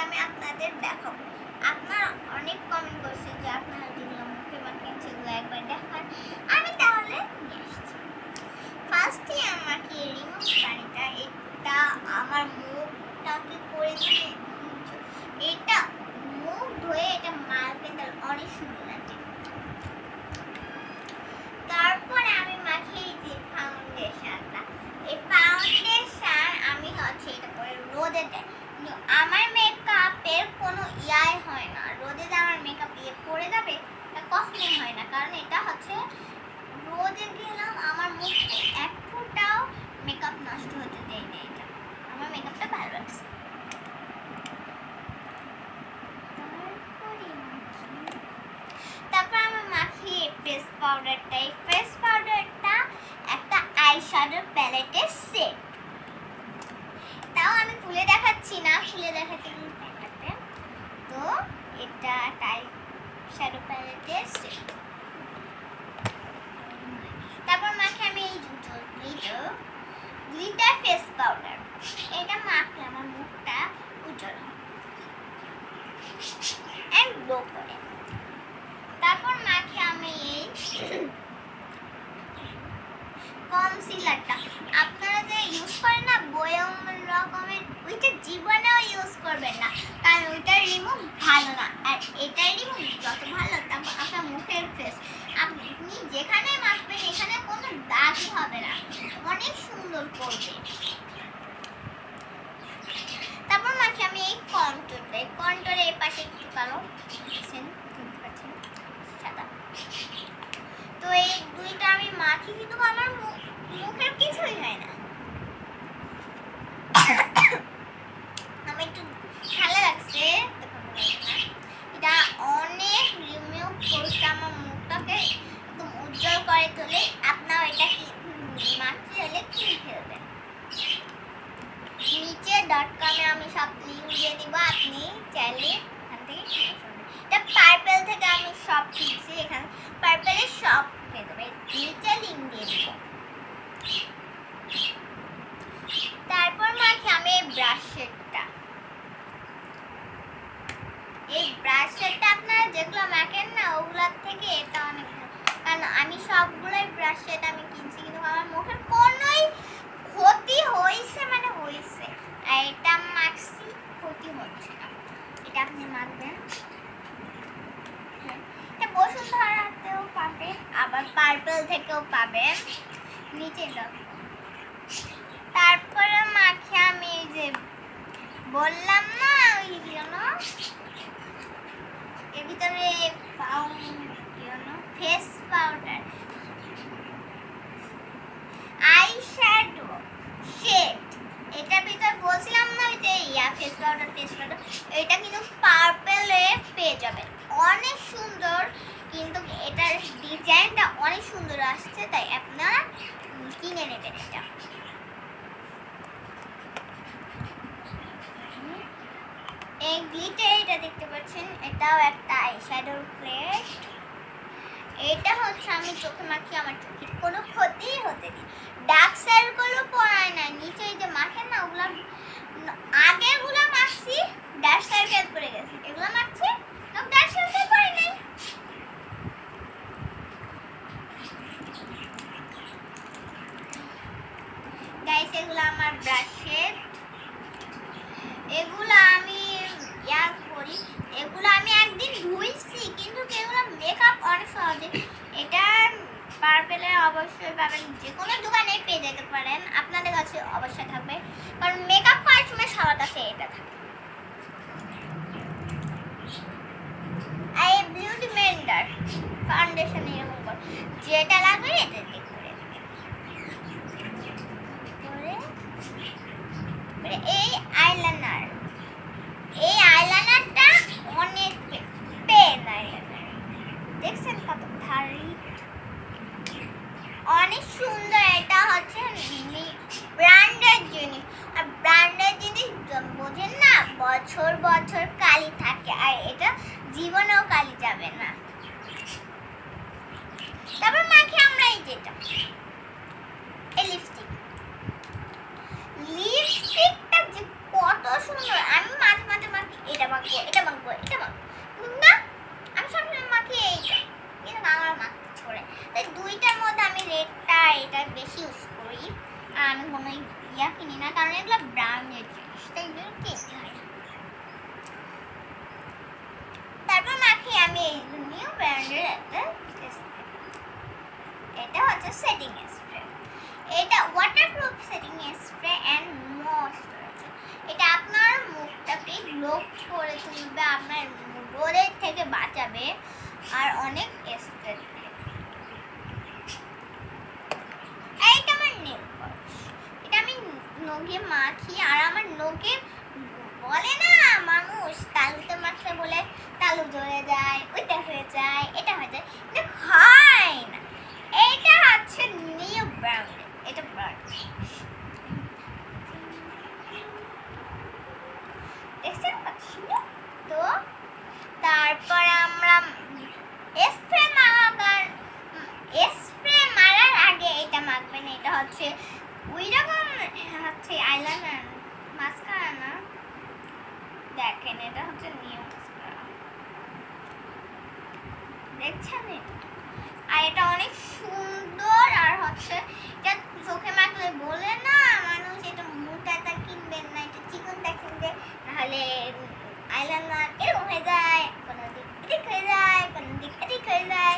আমি আপনাদের দেখাবো। আপনারা অনেক কমেন্ট করছেন যে আপনারা যেগুলো মুখে মাখেন সেগুলো একবার দেখান। আমি তাহলে নিয়ে আসছি। ফার্স্টে আমাকে রিমুভ পানিটা, এটা আমার মুখটাকে করে দিয়ে এটা মুখ ধুয়ে এটা মাখবেন, তাহলে অনেক সুন্দর লাগে। তারপরে আমি মাখিয়ে যে ফাউন্ডেশনটা, এই ফাউন্ডেশন আমি হচ্ছে এটা করে রোদে দেয়। আমার মেকআপের কোনো ইয়াই হয় না, রোদে দিয়ে আমার মেকআপ পড়ে যাবে এটা কখনোই হয় না, কারণ এটা হচ্ছে রোদে দিলাম আমার মুখে এক ফোঁটাও মেকআপ নষ্ট হতে দেয় না। এটা আমার মেকআপটা ভালো লাগছে। তারপর আমি মাখি ফেস পাউডারটা। এই ফেস পাউডারটা একটা আইশ্যাডোর প্যালেটের সেট, তাও আমি খুলে দেখাচ্ছি না, খুলে দেখাচ্ছি প্যাকেটে। তো এটা আইশ্যাডো প্যালেটের সেট। তারপর মাখি আমি এই গ্লিটার ফেস পাউডার। এটা মাখলে আমার মুখটা উজ্জ্বল হয় এন্ড গ্লো করে। তারপর মাখি আমি এই কনসিলারটা। আপনারা যে ইউজ করেন না বয়ম রকমের, ওইটা জীবনেও ইউজ করবেন না, কারণ ওইটার রিমুভ ভালো না। আর এটার রিমুভ যত ভালো, তারপর আপনার মুখের ফেস আপনি যেখানে মাখবেন এখানে কোনো দাগই হবে না, অনেক সুন্দর করবে। তারপর মাখি আমি এই কন্টুরটা। এই কন্টুরের এই পাশে একটু কালো সাদা। তো এই দুইটা আমি মাখি, কিন্তু আমার মুখের কিছুই হয় না। আমি একটু ভালো লাগছে, এটা অনেক রিমুভ করছে আমার মুখটাকে একদম উজ্জ্বল করে তোলে। আপনারা এটা মাখতে হলে কিনে ফেলবেন। নিচে .com-এ আমি সব লিঙ্ক দিয়ে দিব, আপনি চাইলে এখান থেকে কিনে ফেলবেন। এটা পার্পল থেকে আমি সব কিনছি, এখানে পার্পলের সব পেয়ে যাবে, নিচে লিঙ্ক দিয়ে দিব। তারপর মাখি আমি এই ব্রাশ সেটটা। এই ব্রাশ সেটটা আপনারা যেগুলো মাখেন না ওগুলোর থেকে এটা অনেক ভালো, কারণ আমি সবগুলোই ব্রাশ সেট আমি কিনছি, কিন্তু আমার মুখের কোনোই ক্ষতি হয়েছে মানে হয়েছে, আর এটা মাখছি ক্ষতি হচ্ছে না। এটা আপনি মাখবেন, এটা বসুন্ধরাতেও পাবেন, আবার পার্পল থেকেও পাবেন, নিচে দেখো। তারপরে মাখি আমি এই যে বললাম না ওই এর ভিতরে ফেস পাউডার, আইশ্যাডো শেড। এটার ভিতরে বলছিলাম না ওই যে ফেস পাউডার, এটা কিন্তু পার্পলে পেয়ে যাবেন, অনেক সুন্দর, কিন্তু এটার ডিজাইনটা অনেক সুন্দর আসছে, তাই আপনারা কিনে নেবেন। এটা এই গ্লিটার, এটা দেখতে পাচ্ছেন, এটাও একটা আইশ্যাডোর প্লেট। এটা হচ্ছে আমি চোখে মাখি, আমার চোখের কোনো ক্ষতি হতে দিই, ডার্ক সার্কেলও পড়ায় না। নিচে যে মাখেন না ওগুলো আগেগুলো মাখছি, ডার্ক সার্কেল পড়ে গেছে, এগুলো মাখছি ডার্ক সার্কেল পড়ে নাই। গাইস এগুলো আমার ব্রাশের, এগুলো আমি করি, এগুলো আমি একদিন ধুইছি, কিন্তু এগুলো মেকআপ অনেক সহজে। এটা পার্পেলে অবশ্যই পাবেন, যে কোনো দোকানে পেয়ে যেতে পারেন, আপনাদের কাছে অবশ্যই থাকবে, কারণ মেকআপ করার সময় সবার কাছে এটা থাকে। এই বিউটি ব্লেন্ডার ফাউন্ডেশন এরকম করে যেটা লাগবে এটা দিয়ে করে এই আইলাইনার, এই আইলাইনারটা অনেক পেন আইলাইনার, দেখছেন কত ভারী, অনেক সুন্দর। এটা হচ্ছে ব্র্যান্ডের জিনিস, আর ব্র্যান্ডের জিনিস বোঝেন না, বছর বছর কালি থাকে, আর এটা জীবনেও কালি যাবে না। তারপর মাখি আমরা এই যেটা এই লিপস্টিক, লিপস্টিকটা যে কত সুন্দর, আমি মাঝে মাঝে মাখি এটা তাই জন্য কিনতে হয়। তারপর মাখিয়ে আমি এই নিউ ব্র্যান্ডের একটা স্প্রে, এটা হচ্ছে সেটিং স্প্রে। এটা waterproof setting spray and moisturiser. এটা আপনার মুখটাকে গ্লো করে তুলবে, আপনার রোদের থেকে বাঁচাবে আর অনেক স্প্রে দিবে। এইটা আমার নেল পলিশ, এটা আমি নখে মাখি আর আমার নখে বলে না মানুষ তালুতে মাখলে বলে তালু জ্বলে যায়, ওইটা হয়ে যায়, এটা হয়ে যায়, এটা হয় না। এইটা হচ্ছে নিউ ব্র্যান্ড, এটা ব্র্যান্ড দেখছেন পাচ্ছি না তো। তারপর আমরা স্প্রে মারার আগে এটা মাখবেন। এটা হচ্ছে ওই রকম হচ্ছে আইলাইনার মাস্কারা না, দেখেন এটা হচ্ছে নিউ মাস্কারা, দেখছেন আর এটা অনেক সুন্দর। আর হচ্ছে এটা চোখে মাখলে বলে না মানুষ এটা মোটাটা কিনবেন না, এটা চিকনটা কিনবে, নাহলে আইলাইনার এরকম হয়ে যায়, কোনো দিক এদিক হয়ে যায়, কোনো দিক এদিক হয়ে যায়,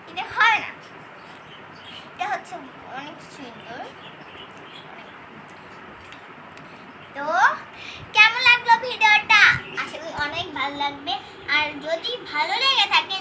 এটা হয় না। এটা হচ্ছে অনেক সুন্দর। তো কেমন লাগলো ভিডিওটা? আশা করি অনেক ভালো লাগবে। আর যদি ভালো লেগে থাকে